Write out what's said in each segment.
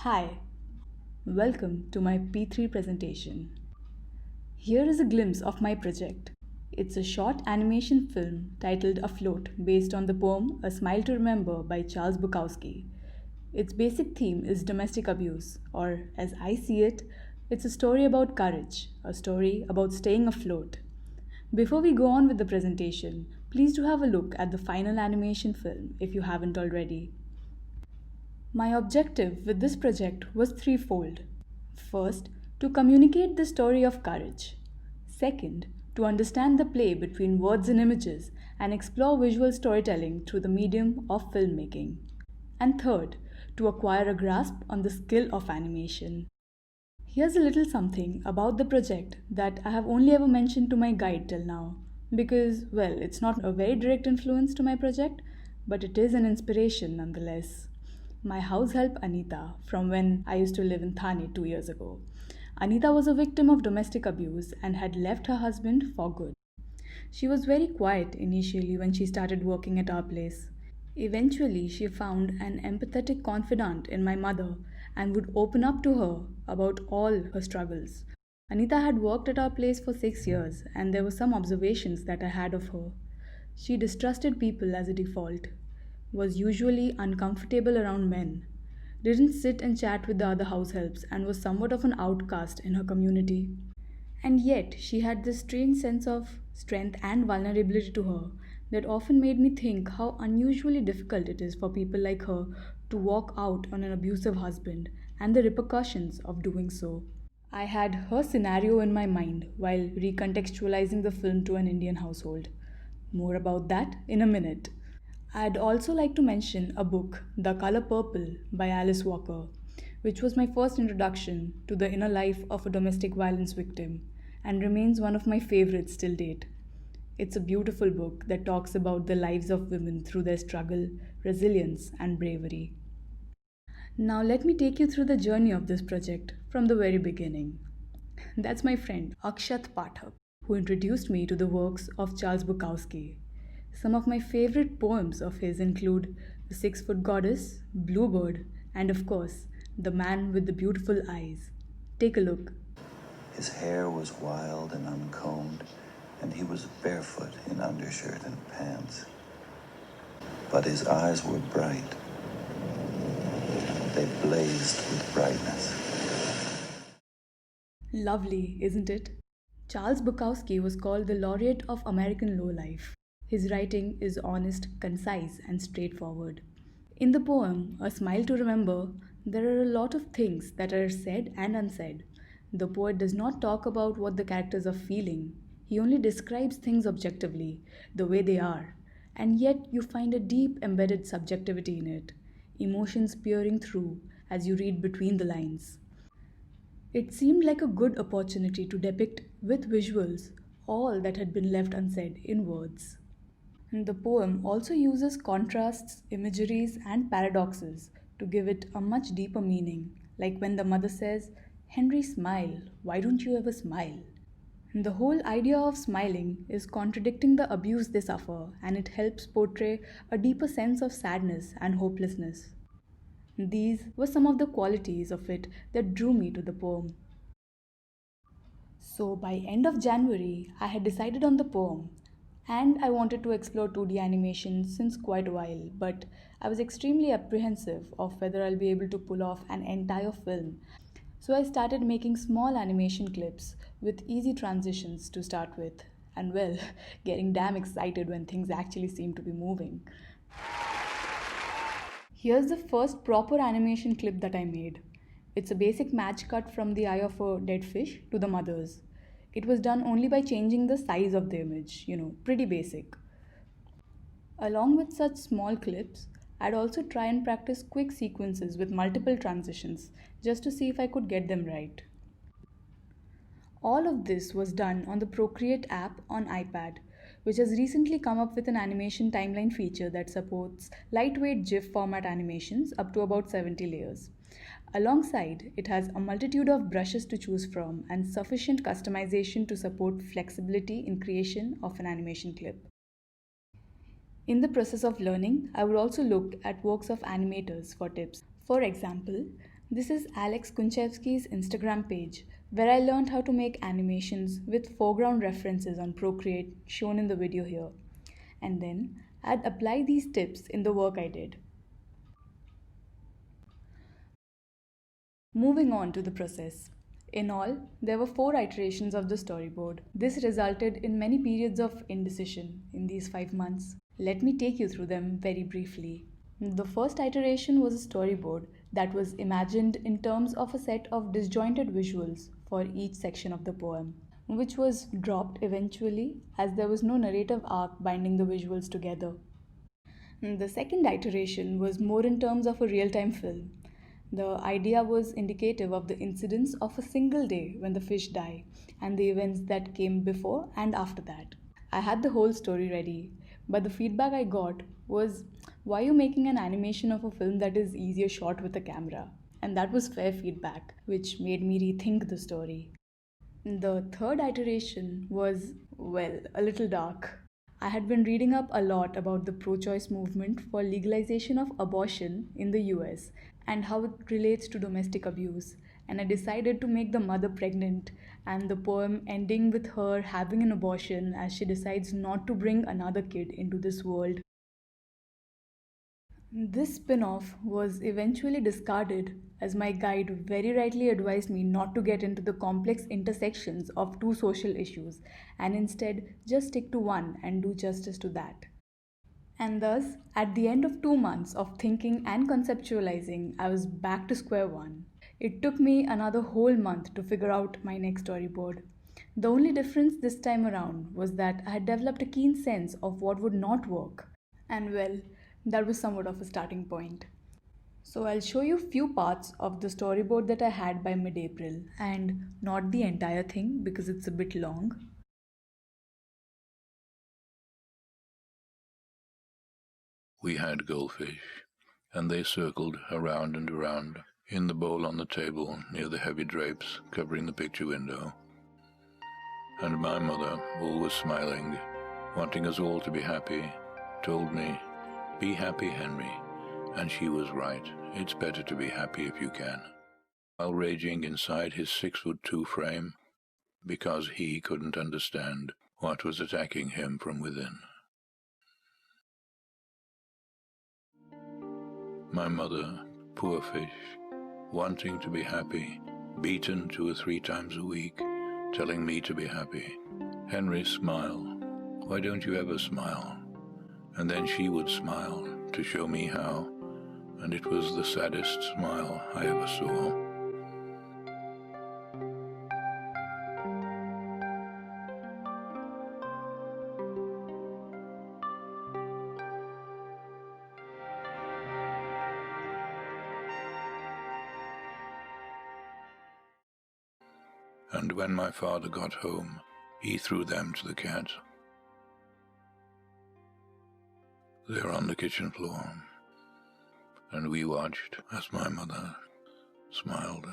Hi, welcome to my P3 presentation. Here is a glimpse of my project. It's a short animation film titled Afloat based on the poem A Smile to Remember by Charles Bukowski. Its basic theme is domestic abuse, or as I see it, it's a story about courage, a story about staying afloat. Before we go on with the presentation, please do have a look at the final animation film if you haven't already. My objective with this project was threefold. First, to communicate the story of courage. Second, to understand the play between words and images and explore visual storytelling through the medium of filmmaking. And third, to acquire a grasp on the skill of animation. Here's a little something about the project that I have only ever mentioned to my guide till now. Because, well, it's not a very direct influence to my project, but it is an inspiration nonetheless. My house help Anita from when I used to live in Thane 2 years ago. Anita was a victim of domestic abuse and had left her husband for good. She was very quiet initially when she started working at our place. Eventually, she found an empathetic confidant in my mother and would open up to her about all her struggles. Anita had worked at our place for 6 years, and there were some observations that I had of her. She distrusted people as a default, was usually uncomfortable around men, didn't sit and chat with the other house helps, and was somewhat of an outcast in her community. And yet, she had this strange sense of strength and vulnerability to her that often made me think how unusually difficult it is for people like her to walk out on an abusive husband and the repercussions of doing so. I had her scenario in my mind while recontextualizing the film to an Indian household. More about that in a minute. I'd also like to mention a book, The Color Purple by Alice Walker, which was my first introduction to the inner life of a domestic violence victim and remains one of my favorites till date. It's a beautiful book that talks about the lives of women through their struggle, resilience, and bravery. Now, let me take you through the journey of this project from the very beginning. That's my friend Akshat Pathak, who introduced me to the works of Charles Bukowski. Some of my favorite poems of his include The 6 Foot Goddess, Bluebird, and of course, The Man with the Beautiful Eyes. Take a look. His hair was wild and uncombed, and he was barefoot in undershirt and pants. But his eyes were bright. They blazed with brightness. Lovely, isn't it? Charles Bukowski was called the laureate of American lowlife. His writing is honest, concise, and straightforward. In the poem, A Smile to Remember, there are a lot of things that are said and unsaid. The poet does not talk about what the characters are feeling, he only describes things objectively, the way they are. And yet, you find a deep embedded subjectivity in it, emotions peering through as you read between the lines. It seemed like a good opportunity to depict with visuals all that had been left unsaid in words. And the poem also uses contrasts, imageries, and paradoxes to give it a much deeper meaning, like when the mother says, Henry, smile, why don't you ever smile? And the whole idea of smiling is contradicting the abuse they suffer, and it helps portray a deeper sense of sadness and hopelessness. These were some of the qualities of it that drew me to the poem. So by end of January, I had decided on the poem and I wanted to explore 2D animation since quite a while, but I was extremely apprehensive of whether I'll be able to pull off an entire film. So I started making small animation clips with easy transitions to start with, and well, getting damn excited when things actually seem to be moving. Here's the first proper animation clip that I made. It's a basic match cut from the eye of a dead fish to the mother's. It was done only by changing the size of the image, pretty basic. Along with such small clips, I'd also try and practice quick sequences with multiple transitions just to see if I could get them right. All of this was done on the Procreate app on iPad, which has recently come up with an animation timeline feature that supports lightweight GIF format animations up to about 70 layers. Alongside, it has a multitude of brushes to choose from and sufficient customization to support flexibility in creation of an animation clip. In the process of learning, I would also look at works of animators for tips. For example, This is Alex Kunchevsky's Instagram page, where I learned how to make animations with foreground references on Procreate shown in the video here. And then I'd apply these tips in the work I did. Moving on to the process. In all, there were 4 iterations of the storyboard. This resulted in many periods of indecision in these 5 months. Let me take you through them very briefly. The first iteration was a storyboard that was imagined in terms of a set of disjointed visuals for each section of the poem, which was dropped eventually as there was no narrative arc binding the visuals together. The second iteration was more in terms of a real time film. The idea was indicative of the incidents of a single day when the fish die and the events that came before and after that. I had the whole story ready, but the feedback I got was, why are you making an animation of a film that is easier shot with a camera? And that was fair feedback, which made me rethink the story. The third iteration was, well, a little dark. I had been reading up a lot about the pro choice movement for legalization of abortion in the US and how it relates to domestic abuse, and I decided to make the mother pregnant and the poem ending with her having an abortion as she decides not to bring another kid into this world. This spin off was eventually discarded as my guide very rightly advised me not to get into the complex intersections of 2 social issues and instead just stick to one and do justice to that. And thus, at the end of 2 months of thinking and conceptualizing, I was back to square one. It took me another whole month to figure out my next storyboard. The only difference this time around was that I had developed a keen sense of what would not work. And well, that was somewhat of a starting point. So I'll show you few parts of the storyboard that I had by mid-April, and not the entire thing because it's a bit long. We had goldfish, and they circled around and around in the bowl on the table near the heavy drapes covering the picture window. And my mother, always smiling, wanting us all to be happy, told me, "Be happy, Henry." And she was right. It's better to be happy if you can. While raging inside his 6'2" frame, because he couldn't understand what was attacking him from within. My mother, poor fish, wanting to be happy, beaten 2 or 3 times a week, telling me to be happy. "Henry, smile. Why don't you ever smile?" And then she would smile to show me how, and it was the saddest smile I ever saw. And when my father got home, he threw them to the cat. They're on the kitchen floor, and we watched as my mother smiled.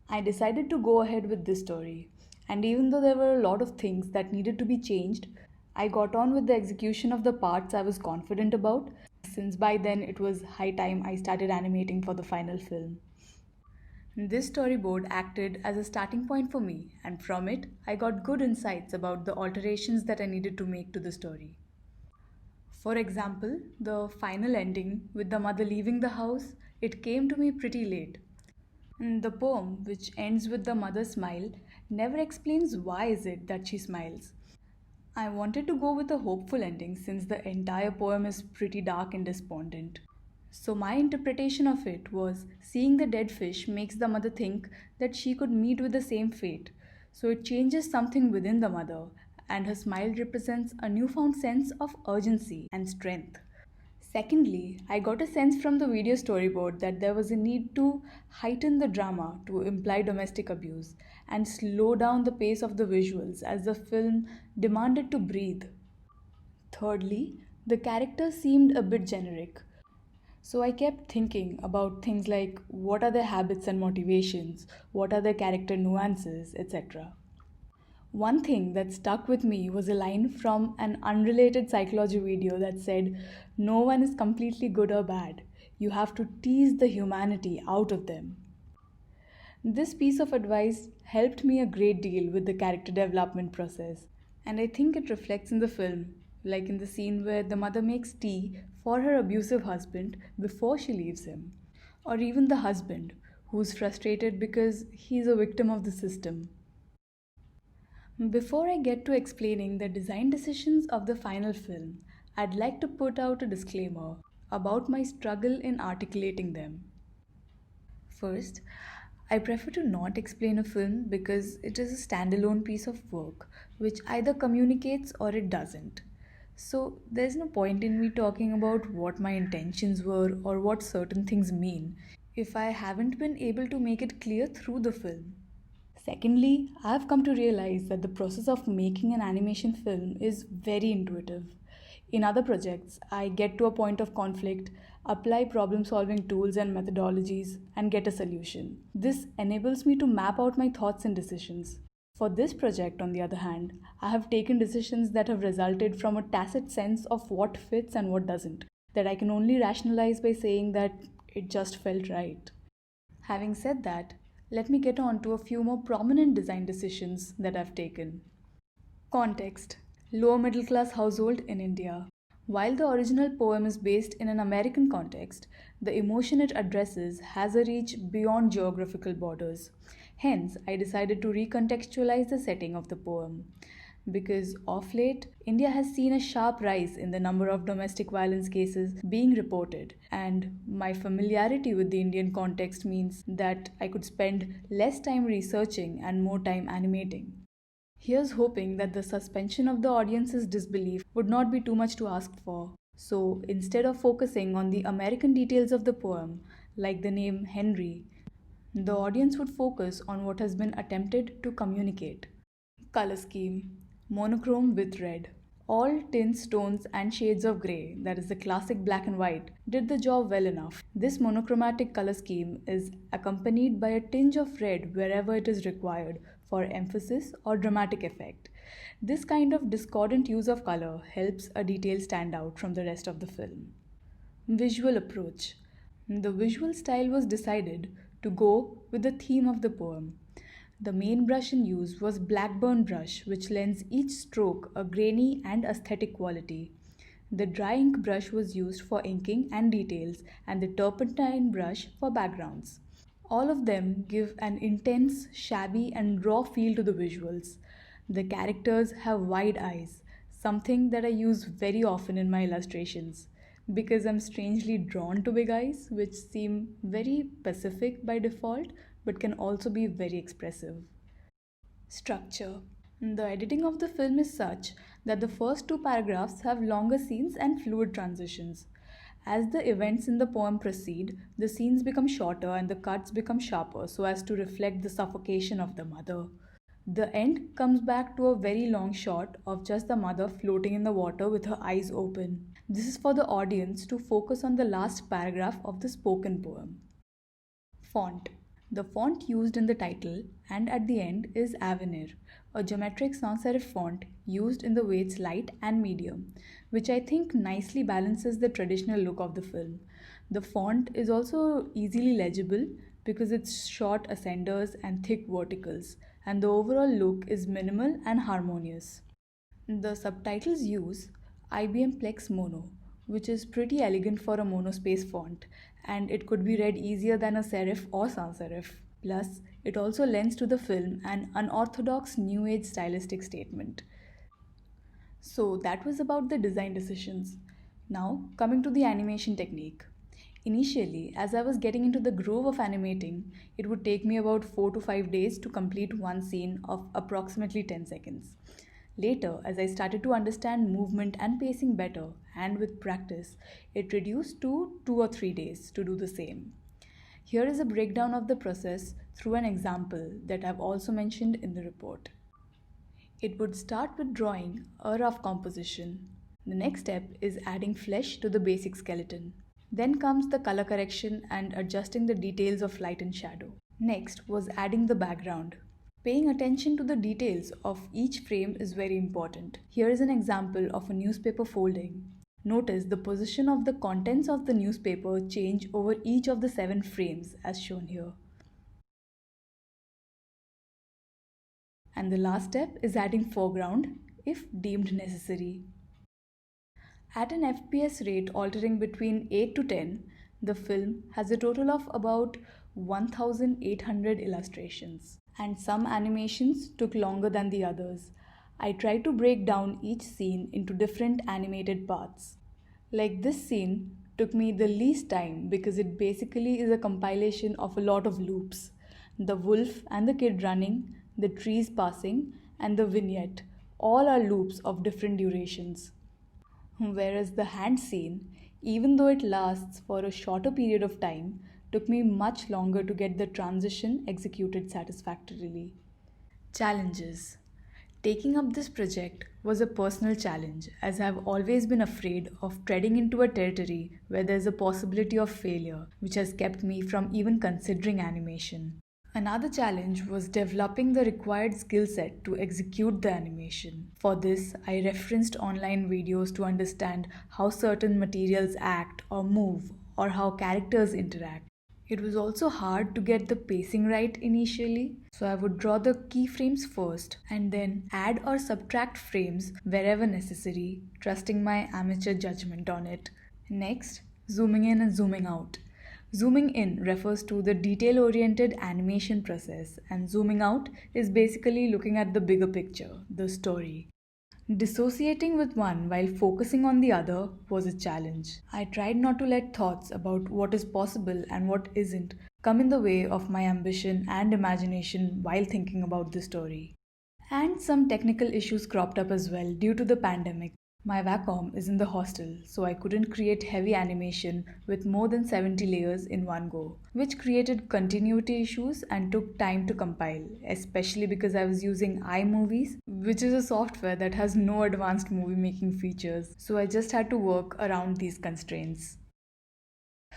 I decided to go ahead with this story, and even though there were a lot of things that needed to be changed, I got on with the execution of the parts I was confident about, since by then it was high time I started animating for the final film. This storyboard acted as a starting point for me, and from it, I got good insights about the alterations that I needed to make to the story. For example, the final ending with the mother leaving the house, it came to me pretty late. The poem, which ends with the mother's smile, never explains why is it that she smiles. I wanted to go with a hopeful ending since the entire poem is pretty dark and despondent. So my interpretation of it was, seeing the dead fish makes the mother think that she could meet with the same fate. So it changes something within the mother, and her smile represents a newfound sense of urgency and strength. Secondly, I got a sense from the video storyboard that there was a need to heighten the drama to imply domestic abuse and slow down the pace of the visuals as the film demanded to breathe. Thirdly, the characters seemed a bit generic. So I kept thinking about things like what are their habits and motivations, what are their character nuances, etc. One thing that stuck with me was a line from an unrelated psychology video that said, "No one is completely good or bad. You have to tease the humanity out of them. This piece of advice helped me a great deal with the character development process, and I think it reflects in the film, like in the scene where the mother makes tea for her abusive husband before she leaves him, or even the husband who's frustrated because he's a victim of the system. Before I get to explaining the design decisions of the final film, I'd like to put out a disclaimer about my struggle in articulating them. First, I prefer to not explain a film because it is a standalone piece of work which either communicates or it doesn't. So, there's no point in me talking about what my intentions were or what certain things mean if I haven't been able to make it clear through the film. Secondly, I've come to realize that the process of making an animation film is very intuitive. In other projects, I get to a point of conflict, apply problem solving tools and methodologies, and get a solution. This enables me to map out my thoughts and decisions. For this project, on the other hand, I have taken decisions that have resulted from a tacit sense of what fits and what doesn't, that I can only rationalize by saying that it just felt right. Having said that, let me get on to a few more prominent design decisions that I've taken. Context: lower middle class household in India. While the original poem is based in an American context, the emotion it addresses has a reach beyond geographical borders. Hence, I decided to recontextualize the setting of the poem. Because of late, India has seen a sharp rise in the number of domestic violence cases being reported, and my familiarity with the Indian context means that I could spend less time researching and more time animating. Here's hoping that the suspension of the audience's disbelief would not be too much to ask for. So instead of focusing on the American details of the poem, like the name Henry, the audience would focus on what has been attempted to communicate. Color scheme: monochrome with red. All tints, tones, and shades of grey, that is the classic black and white, did the job well enough. This monochromatic color scheme is accompanied by a tinge of red wherever it is required for emphasis or dramatic effect. This kind of discordant use of color helps a detail stand out from the rest of the film. Visual approach: the visual style was decided to go with the theme of the poem. The main brush in use was Blackburn brush, which lends each stroke a grainy and aesthetic quality. The dry ink brush was used for inking and details, and the turpentine brush for backgrounds. All of them give an intense, shabby, and raw feel to the visuals. The characters have wide eyes, something that I use very often in my illustrations, because I'm strangely drawn to big eyes, which seem very pacific by default but can also be very expressive. Structure: the editing of the film is such that the first two paragraphs have longer scenes and fluid transitions. As the events in the poem proceed, the scenes become shorter and the cuts become sharper so as to reflect the suffocation of the mother. The end comes back to a very long shot of just the mother floating in the water with her eyes open. This is for the audience to focus on the last paragraph of the spoken poem. Font: the font used in the title and at the end is Avenir, a geometric sans serif font used in the weights light and medium, which I think nicely balances the traditional look of the film. The font is also easily legible because it's short ascenders and thick verticals, and the overall look is minimal and harmonious. The subtitles use IBM Plex Mono, which is pretty elegant for a monospace font, and it could be read easier than a serif or sans serif. Plus, it also lends to the film an unorthodox new age stylistic statement. So that was about the design decisions. Now, coming to the animation technique. Initially, as I was getting into the groove of animating, it would take me about 4 to 5 days to complete one scene of approximately 10 seconds. Later, as I started to understand movement and pacing better, and with practice, it reduced to 2 or 3 days to do the same. Here is a breakdown of the process through an example that I've also mentioned in the report. It would start with drawing a rough composition. The next step is adding flesh to the basic skeleton. Then comes the color correction and adjusting the details of light and shadow. Next was adding the background. Paying attention to the details of each frame is very important. Here is an example of a newspaper folding. Notice the position of the contents of the newspaper change over each of the 7 frames as shown here. And the last step is adding foreground if deemed necessary. At an FPS rate altering between 8 to 10, the film has a total of about 1800 illustrations, and some animations took longer than the others. I tried to break down each scene into different animated parts. Like this scene took me the least time because it basically is a compilation of a lot of loops. The wolf and the kid running, the trees passing, and the vignette all are loops of different durations. Whereas the hand scene, even though it lasts for a shorter period of time, took me much longer to get the transition executed satisfactorily. Challenges. Taking up this project was a personal challenge as I have always been afraid of treading into a territory where there is a possibility of failure, which has kept me from even considering animation. Another challenge was developing the required skill set to execute the animation. For this, I referenced online videos to understand how certain materials act or move or how characters interact. It was also hard to get the pacing right initially, so I would draw the keyframes first and then add or subtract frames wherever necessary, trusting my amateur judgment on it. Next, zooming in and zooming out. Zooming in refers to the detail oriented animation process, and zooming out is basically looking at the bigger picture, the story. Dissociating with one while focusing on the other was a challenge. I tried not to let thoughts about what is possible and what isn't come in the way of my ambition and imagination while thinking about the story. And some technical issues cropped up as well due to the pandemic. My Wacom is in the hostel, so I couldn't create heavy animation with more than 70 layers in one go, which created continuity issues and took time to compile, especially because I was using iMovies, which is a software that has no advanced movie making features, so I just had to work around these constraints.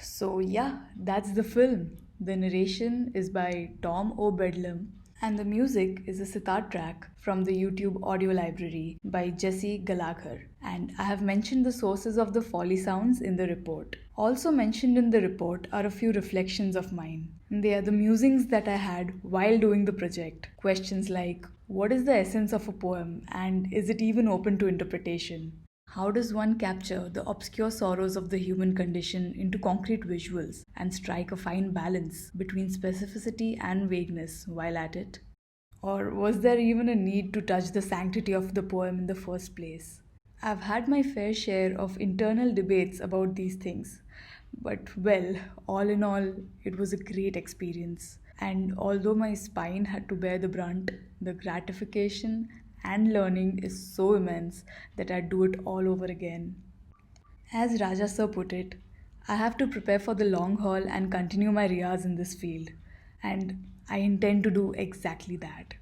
So, yeah, that's the film. The narration is by Tom O'Bedlam, and the music is a sitar track from the YouTube audio library by Jesse Gallagher. And I have mentioned the sources of the Foley sounds in the report. Also mentioned in the report are a few reflections of mine. They are the musings that I had while doing the project. Questions like, what is the essence of a poem and is it even open to interpretation? How does one capture the obscure sorrows of the human condition into concrete visuals and strike a fine balance between specificity and vagueness while at it? Or was there even a need to touch the sanctity of the poem in the first place? I've had my fair share of internal debates about these things, but well, all in all, it was a great experience. And although my spine had to bear the brunt, the gratification and learning is so immense that I'd do it all over again. As Raja Sir put it, I have to prepare for the long haul and continue my riyaz in this field, and I intend to do exactly that.